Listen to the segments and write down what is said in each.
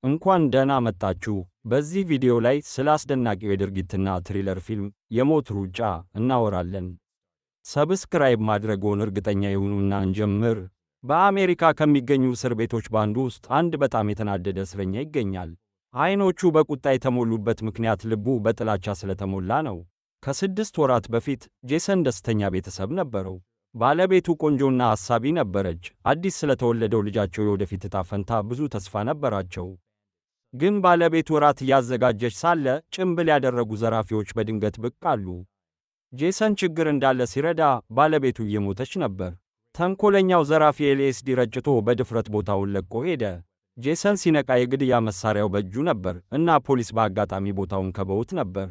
እንኳን ደህና መጣችሁ። በዚህ ቪዲዮ ላይ ስለ አስደናቂው የድርጊትና ትሪለር ፊልም የሞት ሩጫ እናወራለን። ሰብስክራይብ ማድረግዎን እርግጠኛ ይሁኑና እንጀምር። በአሜሪካ ከሚገኙ እስር ቤቶች በአንዱ ውስጥ አንድ በጣም የተናደደ እስረኛ ይገኛል። ዓይኖቹ በቁጣ የተሞሉበት ምክንያት ልቡ በጥላቻ ስለተሞላ ነው። ከ6 ወራት በፊት ጄሰን ደስተኛ ቤተሰብ ነበረው። ባለቤቱ ቆንጆና አሳቢ ነበረች። አዲስ ስለተወለደው ልጃቸው የወደፊት ዕጣ ፈንታ ብዙ ተስፋ ነበራቸው። ግን ባለቤቱ እራት እያዘጋጀች ሳለ ጭምብል ያደረጉ ዘራፊዎች በድንገት ብቅ አሉ። ጄሰን ችግር እንዳለ ሲረዳ ባለቤቱ እየሞተች ነበር። ተንኮለኛው ዘራፊ ኤልኤስዲ ረጭቶ በድፍረት ቦታውን ለቆ ሄደ። ጄሰን ሲነቃ የግድያ መሳሪያው በእጁ ነበር እና ፖሊስ በአጋጣሚ ቦታውን ከበውት ነበር።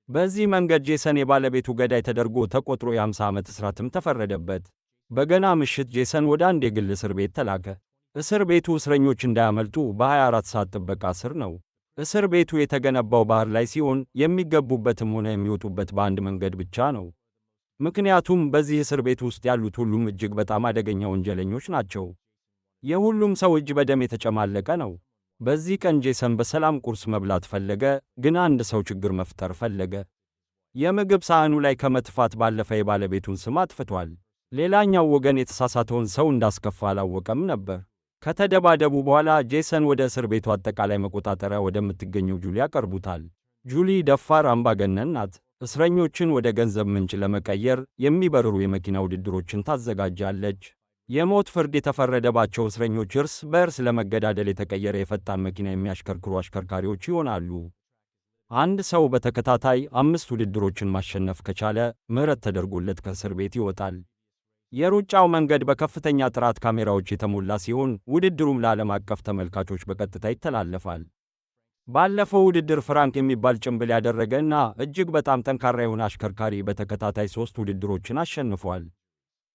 በዚህ መንገድ ጄሰን የባለቤቱ ገዳይ ተደርጎ ተቆጥሮ የ50 ዓመት እስራትም ተፈረደበት። በገና ምሽት ጄሰን ወደ አንድ የግል እስር ቤት ተላከ። እስር ቤቱ እስረኞች እንዳያመልጡ በ24 ሰዓት ጥበቃ ስር ነው። እስር ቤቱ የተገነባው ባህር ላይ ሲሆን የሚገቡበትም ሆነ የሚወጡበት በአንድ መንገድ ብቻ ነው። ምክንያቱም በዚህ እስር ቤት ውስጥ ያሉት ሁሉም እጅግ በጣም አደገኛ ወንጀለኞች ናቸው። የሁሉም ሰው እጅ በደም የተጨማለቀ ነው። በዚህ ቀን ጄሰን በሰላም ቁርስ መብላት ፈለገ፣ ግን አንድ ሰው ችግር መፍጠር ፈለገ። የምግብ ሳህኑ ላይ ከመጥፋት ባለፈ የባለቤቱን ስም አጥፍቷል። ሌላኛው ወገን የተሳሳተውን ሰው እንዳስከፋ አላወቀም ነበር። ከተደባደቡ በኋላ ጄሰን ወደ እስር ቤቱ አጠቃላይ መቆጣጠሪያ ወደምትገኘው ጁሊ ያቀርቡታል። ጁሊ ደፋር አምባገነን ናት። እስረኞችን ወደ ገንዘብ ምንጭ ለመቀየር የሚበርሩ የመኪና ውድድሮችን ታዘጋጃለች። የሞት ፍርድ የተፈረደባቸው እስረኞች እርስ በእርስ ለመገዳደል የተቀየረ የፈጣን መኪና የሚያሽከርክሩ አሽከርካሪዎች ይሆናሉ። አንድ ሰው በተከታታይ 5 ውድድሮችን ማሸነፍ ከቻለ ምህረት ተደርጎለት ከእስር ቤት ይወጣል። የሩጫው መንገድ በከፍተኛ ጥራት ካሜራዎች የተሞላ ሲሆን ውድድሩም ለዓለም አቀፍ ተመልካቾች በቀጥታ ይተላለፋል። ባለፈው ውድድር ፍራንክ የሚባል ጭምብል ያደረገና እጅግ በጣም ጠንካራ የሆነ አሽከርካሪ በተከታታይ 3 ውድድሮችን አሸንፏል።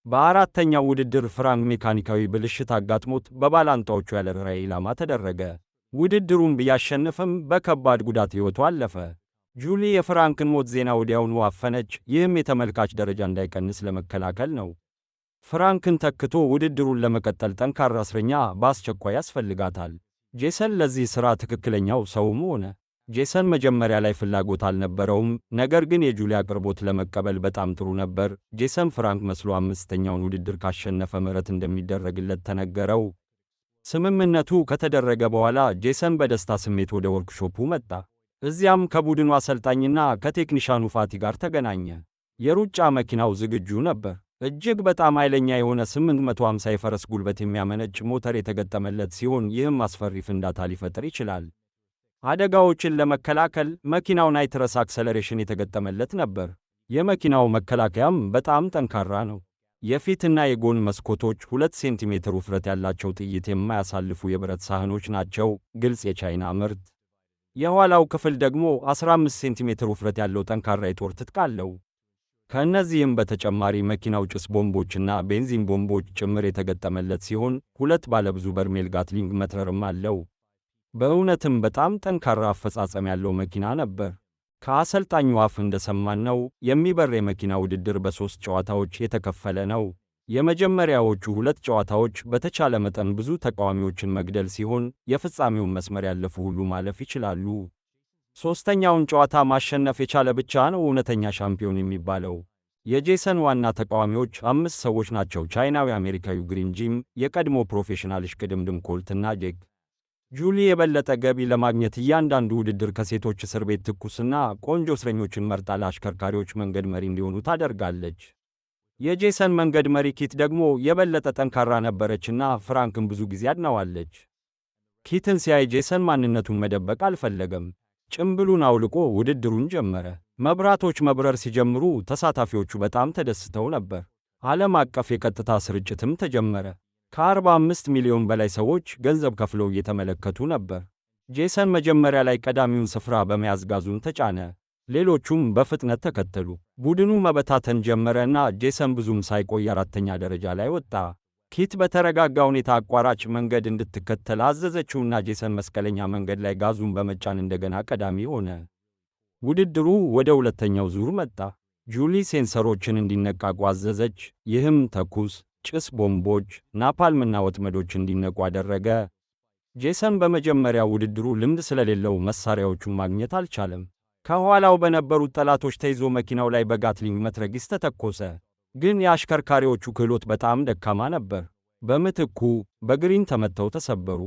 በአራተኛው ውድድር ፍራንክ ሜካኒካዊ ብልሽት አጋጥሞት በባላንጣዎቹ ያለ ርኅራኄ ኢላማ ተደረገ። ውድድሩን ቢያሸንፍም በከባድ ጉዳት ሕይወቱ አለፈ። ጁሊ የፍራንክን ሞት ዜና ወዲያውኑ አፈነች። ይህም የተመልካች ደረጃ እንዳይቀንስ ለመከላከል ነው። ፍራንክን ተክቶ ውድድሩን ለመቀጠል ጠንካራ እስረኛ በአስቸኳይ ያስፈልጋታል። ጄሰን ለዚህ ሥራ ትክክለኛው ሰውም ሆነ። ጄሰን መጀመሪያ ላይ ፍላጎት አልነበረውም፣ ነገር ግን የጁሊ አቅርቦት ለመቀበል በጣም ጥሩ ነበር። ጄሰን ፍራንክ መስሎ 5ኛውን ውድድር ካሸነፈ ምህረት እንደሚደረግለት ተነገረው። ስምምነቱ ከተደረገ በኋላ ጄሰን በደስታ ስሜት ወደ ወርክሾፑ መጣ። እዚያም ከቡድኑ አሰልጣኝና ከቴክኒሻኑ ፋቲ ጋር ተገናኘ። የሩጫ መኪናው ዝግጁ ነበር። እጅግ በጣም ኃይለኛ የሆነ 850 የፈረስ ጉልበት የሚያመነጭ ሞተር የተገጠመለት ሲሆን ይህም አስፈሪ ፍንዳታ ሊፈጥር ይችላል። አደጋዎችን ለመከላከል መኪናው ናይትረስ አክሰለሬሽን የተገጠመለት ነበር። የመኪናው መከላከያም በጣም ጠንካራ ነው። የፊትና የጎን መስኮቶች 2 ሴንቲሜትር ውፍረት ያላቸው ጥይት የማያሳልፉ የብረት ሳህኖች ናቸው፣ ግልጽ የቻይና ምርት። የኋላው ክፍል ደግሞ 15 ሴንቲሜትር ውፍረት ያለው ጠንካራ የጦር ትጥቅ አለው። ከእነዚህም በተጨማሪ መኪናው ጭስ ቦምቦችና ቤንዚን ቦምቦች ጭምር የተገጠመለት ሲሆን 2 ባለብዙ በርሜል ጋትሊንግ መትረርም አለው። በእውነትም በጣም ጠንካራ አፈጻጸም ያለው መኪና ነበር። ከአሰልጣኙ አፍ እንደሰማነው የሚበር የመኪና ውድድር በ3 ጨዋታዎች የተከፈለ ነው። የመጀመሪያዎቹ 2 ጨዋታዎች በተቻለ መጠን ብዙ ተቃዋሚዎችን መግደል ሲሆን የፍጻሜውን መስመር ያለፉ ሁሉ ማለፍ ይችላሉ። 3ኛውን ጨዋታ ማሸነፍ የቻለ ብቻ ነው እውነተኛ ሻምፒዮን የሚባለው። የጄሰን ዋና ተቃዋሚዎች 5 ሰዎች ናቸው። ቻይናዊ አሜሪካዊው ግሪን ጂም፣ የቀድሞ ፕሮፌሽናል እሽቅድምድም ኮልት እና ጄክ። ጁሊ የበለጠ ገቢ ለማግኘት እያንዳንዱ ውድድር ከሴቶች እስር ቤት ትኩስና ቆንጆ እስረኞችን መርጣ ለአሽከርካሪዎች መንገድ መሪ እንዲሆኑ ታደርጋለች። የጄሰን መንገድ መሪ ኪት ደግሞ የበለጠ ጠንካራ ነበረችና ፍራንክን ብዙ ጊዜ አድናዋለች። ኪትን ሲያይ ጄሰን ማንነቱን መደበቅ አልፈለገም። ጭምብሉን አውልቆ ውድድሩን ጀመረ። መብራቶች መብረር ሲጀምሩ ተሳታፊዎቹ በጣም ተደስተው ነበር። ዓለም አቀፍ የቀጥታ ስርጭትም ተጀመረ። ከ45 ሚሊዮን በላይ ሰዎች ገንዘብ ከፍለው እየተመለከቱ ነበር። ጄሰን መጀመሪያ ላይ ቀዳሚውን ስፍራ በመያዝ ጋዙን ተጫነ። ሌሎቹም በፍጥነት ተከተሉ። ቡድኑ መበታተን ጀመረና ጄሰን ብዙም ሳይቆይ 4ኛ ደረጃ ላይ ወጣ። ኪት በተረጋጋ ሁኔታ አቋራጭ መንገድ እንድትከተል አዘዘችውና ጄሰን መስቀለኛ መንገድ ላይ ጋዙን በመጫን እንደገና ቀዳሚ ሆነ። ውድድሩ ወደ 2ኛው ዙር መጣ። ጁሊ ሴንሰሮችን እንዲነቃቁ አዘዘች። ይህም ተኩስ፣ ጭስ ቦምቦች፣ ናፓልምና ወጥመዶች እንዲነቁ አደረገ። ጄሰን በመጀመሪያው ውድድሩ ልምድ ስለሌለው መሳሪያዎቹን ማግኘት አልቻለም። ከኋላው በነበሩት ጠላቶች ተይዞ መኪናው ላይ በጋትሊንግ መትረጊስ ተተኮሰ። ግን የአሽከርካሪዎቹ ክህሎት በጣም ደካማ ነበር። በምትኩ በግሪን ተመተው ተሰበሩ።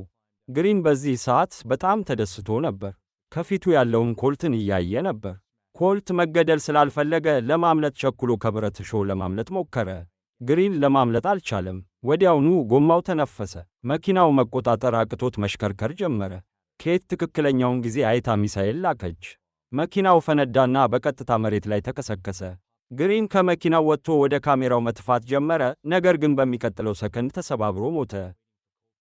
ግሪን በዚህ ሰዓት በጣም ተደስቶ ነበር። ከፊቱ ያለውን ኮልትን እያየ ነበር። ኮልት መገደል ስላልፈለገ ለማምለጥ ቸኩሎ ከብረት እሾህ ለማምለጥ ሞከረ። ግሪን ለማምለጥ አልቻለም። ወዲያውኑ ጎማው ተነፈሰ። መኪናው መቆጣጠር አቅቶት መሽከርከር ጀመረ። ኬት ትክክለኛውን ጊዜ አይታ ሚሳኤል ላከች። መኪናው ፈነዳና በቀጥታ መሬት ላይ ተከሰከሰ። ግሪን ከመኪናው ወጥቶ ወደ ካሜራው መትፋት ጀመረ፣ ነገር ግን በሚቀጥለው ሰከንድ ተሰባብሮ ሞተ።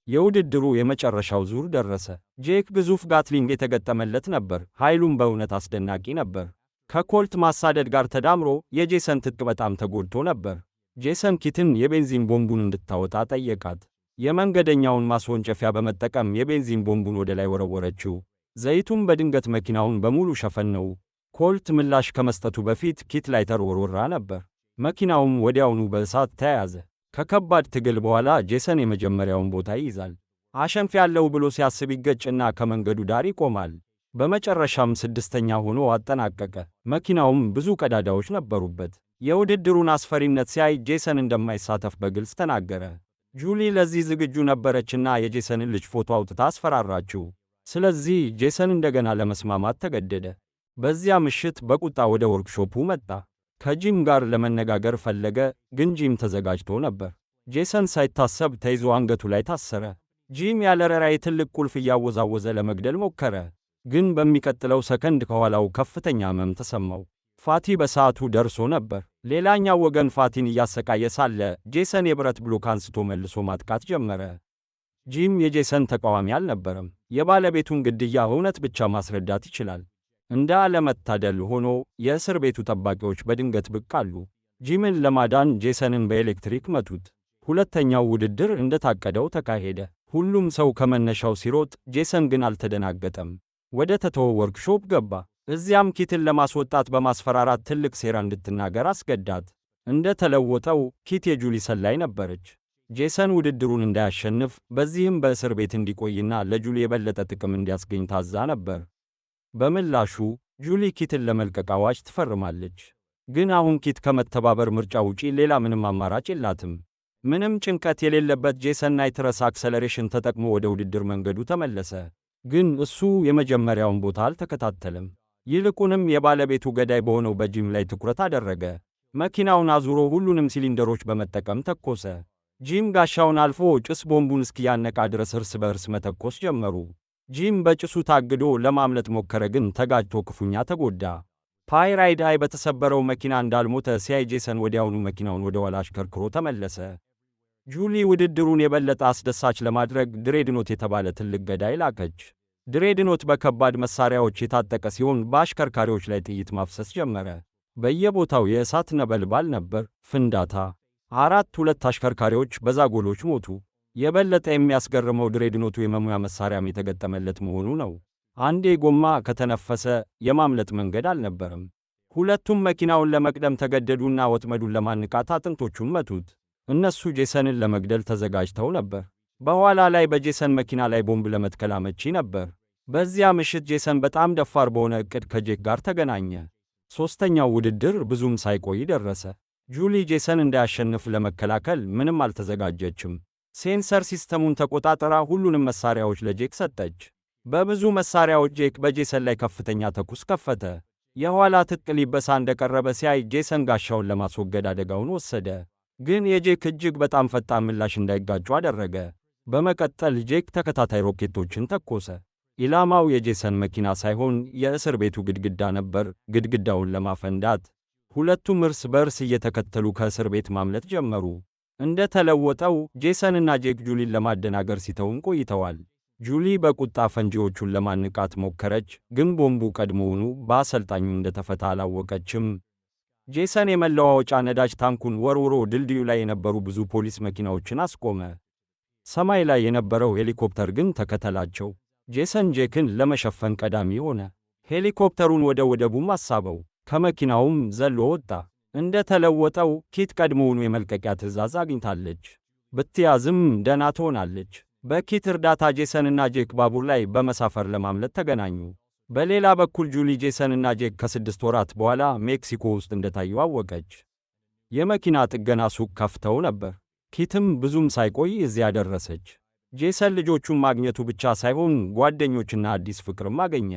የውድድሩ የመጨረሻው ዙር ደረሰ። ጄክ ግዙፍ ጋትሊንግ የተገጠመለት ነበር። ኃይሉም በእውነት አስደናቂ ነበር። ከኮልት ማሳደድ ጋር ተዳምሮ የጄሰን ትጥቅ በጣም ተጎድቶ ነበር። ጄሰን ኪትን የቤንዚን ቦምቡን እንድታወጣ ጠየቃት። የመንገደኛውን ማስወንጨፊያ በመጠቀም የቤንዚን ቦምቡን ወደ ላይ ወረወረችው። ዘይቱም በድንገት መኪናውን በሙሉ ሸፈነው። ኮልት ምላሽ ከመስጠቱ በፊት ኪት ላይተር ወርውራ ነበር። መኪናውም ወዲያውኑ በእሳት ተያያዘ። ከከባድ ትግል በኋላ ጄሰን የመጀመሪያውን ቦታ ይይዛል። አሸንፊያለሁ ብሎ ሲያስብ ይገጭና ከመንገዱ ዳር ይቆማል። በመጨረሻም ስድስተኛ ሆኖ አጠናቀቀ። መኪናውም ብዙ ቀዳዳዎች ነበሩበት። የውድድሩን አስፈሪነት ሲያይ ጄሰን እንደማይሳተፍ በግልጽ ተናገረ። ጁሊ ለዚህ ዝግጁ ነበረችና የጄሰንን ልጅ ፎቶ አውጥታ አስፈራራችው። ስለዚህ ጄሰን እንደገና ለመስማማት ተገደደ። በዚያ ምሽት በቁጣ ወደ ወርክሾፑ መጣ። ከጂም ጋር ለመነጋገር ፈለገ፣ ግን ጂም ተዘጋጅቶ ነበር። ጄሰን ሳይታሰብ ተይዞ አንገቱ ላይ ታሰረ። ጂም ያለ ርኅራኄ ትልቅ ቁልፍ እያወዛወዘ ለመግደል ሞከረ፣ ግን በሚቀጥለው ሰከንድ ከኋላው ከፍተኛ ሕመም ተሰማው። ፋቲ በሰዓቱ ደርሶ ነበር። ሌላኛው ወገን ፋቲን እያሰቃየ ሳለ ጄሰን የብረት ብሎክ አንስቶ መልሶ ማጥቃት ጀመረ። ጂም የጄሰን ተቃዋሚ አልነበረም። የባለቤቱን ግድያ እውነት ብቻ ማስረዳት ይችላል። እንደ አለመታደል ሆኖ የእስር ቤቱ ጠባቂዎች በድንገት ብቅ አሉ። ጂምን ለማዳን ጄሰንን በኤሌክትሪክ መቱት። ሁለተኛው ውድድር እንደታቀደው ተካሄደ። ሁሉም ሰው ከመነሻው ሲሮጥ፣ ጄሰን ግን አልተደናገጠም። ወደ ተተወው ወርክሾፕ ገባ። እዚያም ኪትን ለማስወጣት በማስፈራራት ትልቅ ሴራ እንድትናገር አስገዳት። እንደ ተለወጠው ኪት የጁሊ ሰላይ ነበረች። ጄሰን ውድድሩን እንዳያሸንፍ፣ በዚህም በእስር ቤት እንዲቆይና ለጁሊ የበለጠ ጥቅም እንዲያስገኝ ታዛ ነበር። በምላሹ ጁሊ ኪትን ለመልቀቅ አዋጅ ትፈርማለች። ግን አሁን ኪት ከመተባበር ምርጫ ውጪ ሌላ ምንም አማራጭ የላትም። ምንም ጭንቀት የሌለበት ጄሰን ናይትረስ አክሰለሬሽን ተጠቅሞ ወደ ውድድር መንገዱ ተመለሰ። ግን እሱ የመጀመሪያውን ቦታ አልተከታተለም። ይልቁንም የባለቤቱ ገዳይ በሆነው በጂም ላይ ትኩረት አደረገ። መኪናውን አዙሮ ሁሉንም ሲሊንደሮች በመጠቀም ተኮሰ። ጂም ጋሻውን አልፎ ጭስ ቦምቡን እስኪያነቃ ድረስ እርስ በእርስ መተኮስ ጀመሩ። ጂም በጭሱ ታግዶ ለማምለጥ ሞከረ፣ ግን ተጋጭቶ ክፉኛ ተጎዳ። ፓይራይድ አይ በተሰበረው መኪና እንዳልሞተ ሲያይ ጄሰን ወዲያውኑ መኪናውን ወደ ኋላ አሽከርክሮ ተመለሰ። ጁሊ ውድድሩን የበለጠ አስደሳች ለማድረግ ድሬድኖት የተባለ ትልቅ ገዳይ ላከች። ድሬድኖት በከባድ መሳሪያዎች የታጠቀ ሲሆን በአሽከርካሪዎች ላይ ጥይት ማፍሰስ ጀመረ። በየቦታው የእሳት ነበልባል ነበር። ፍንዳታ። ሁለት አሽከርካሪዎች በዛጎሎች ሞቱ። የበለጠ የሚያስገርመው ድሬድኖቱ የመሙያ መሳሪያም የተገጠመለት መሆኑ ነው። አንዴ ጎማ ከተነፈሰ የማምለጥ መንገድ አልነበረም። ሁለቱም መኪናውን ለመቅደም ተገደዱና ወጥመዱን ለማንቃት አጥንቶቹን መቱት። እነሱ ጄሰንን ለመግደል ተዘጋጅተው ነበር። በኋላ ላይ በጄሰን መኪና ላይ ቦምብ ለመትከል አመቺ ነበር። በዚያ ምሽት ጄሰን በጣም ደፋር በሆነ ዕቅድ ከጄክ ጋር ተገናኘ። ሦስተኛው ውድድር ብዙም ሳይቆይ ደረሰ። ጁሊ ጄሰን እንዳያሸንፍ ለመከላከል ምንም አልተዘጋጀችም። ሴንሰር ሲስተሙን ተቆጣጠራ ሁሉንም መሳሪያዎች ለጄክ ሰጠች። በብዙ መሳሪያዎች ጄክ በጄሰን ላይ ከፍተኛ ተኩስ ከፈተ። የኋላ ትጥቅ ሊበሳ እንደቀረበ ሲያይ ጄሰን ጋሻውን ለማስወገድ አደጋውን ወሰደ። ግን የጄክ እጅግ በጣም ፈጣን ምላሽ እንዳይጋጩ አደረገ። በመቀጠል ጄክ ተከታታይ ሮኬቶችን ተኮሰ። ኢላማው የጄሰን መኪና ሳይሆን የእስር ቤቱ ግድግዳ ነበር። ግድግዳውን ለማፈንዳት ሁለቱም እርስ በርስ እየተከተሉ ከእስር ቤት ማምለጥ ጀመሩ። እንደ ተለወጠው ጄሰንና ጄክ ጁሊን ለማደናገር ሲተውን ቆይተዋል። ጁሊ በቁጣ ፈንጂዎቹን ለማንቃት ሞከረች፣ ግን ቦምቡ ቀድሞውኑ በአሰልጣኙ እንደተፈታ አላወቀችም። ጄሰን የመለዋወጫ ነዳጅ ታንኩን ወርውሮ ድልድዩ ላይ የነበሩ ብዙ ፖሊስ መኪናዎችን አስቆመ። ሰማይ ላይ የነበረው ሄሊኮፕተር ግን ተከተላቸው። ጄሰን ጄክን ለመሸፈን ቀዳሚ ሆነ። ሄሊኮፕተሩን ወደ ወደቡም አሳበው። ከመኪናውም ዘሎ ወጣ። እንደ ተለወጠው ኪት ቀድሞውኑ የመልቀቂያ ትዕዛዝ አግኝታለች። ብትያዝም ደህና ትሆናለች። በኪት እርዳታ ጄሰንና ጄክ ባቡር ላይ በመሳፈር ለማምለጥ ተገናኙ። በሌላ በኩል ጁሊ ጄሰንና ጄክ ከ6 ወራት በኋላ ሜክሲኮ ውስጥ እንደታዩ አወቀች። የመኪና ጥገና ሱቅ ከፍተው ነበር። ኪትም ብዙም ሳይቆይ እዚያ ደረሰች። ጄሰን ልጆቹን ማግኘቱ ብቻ ሳይሆን ጓደኞችና አዲስ ፍቅርም አገኘ።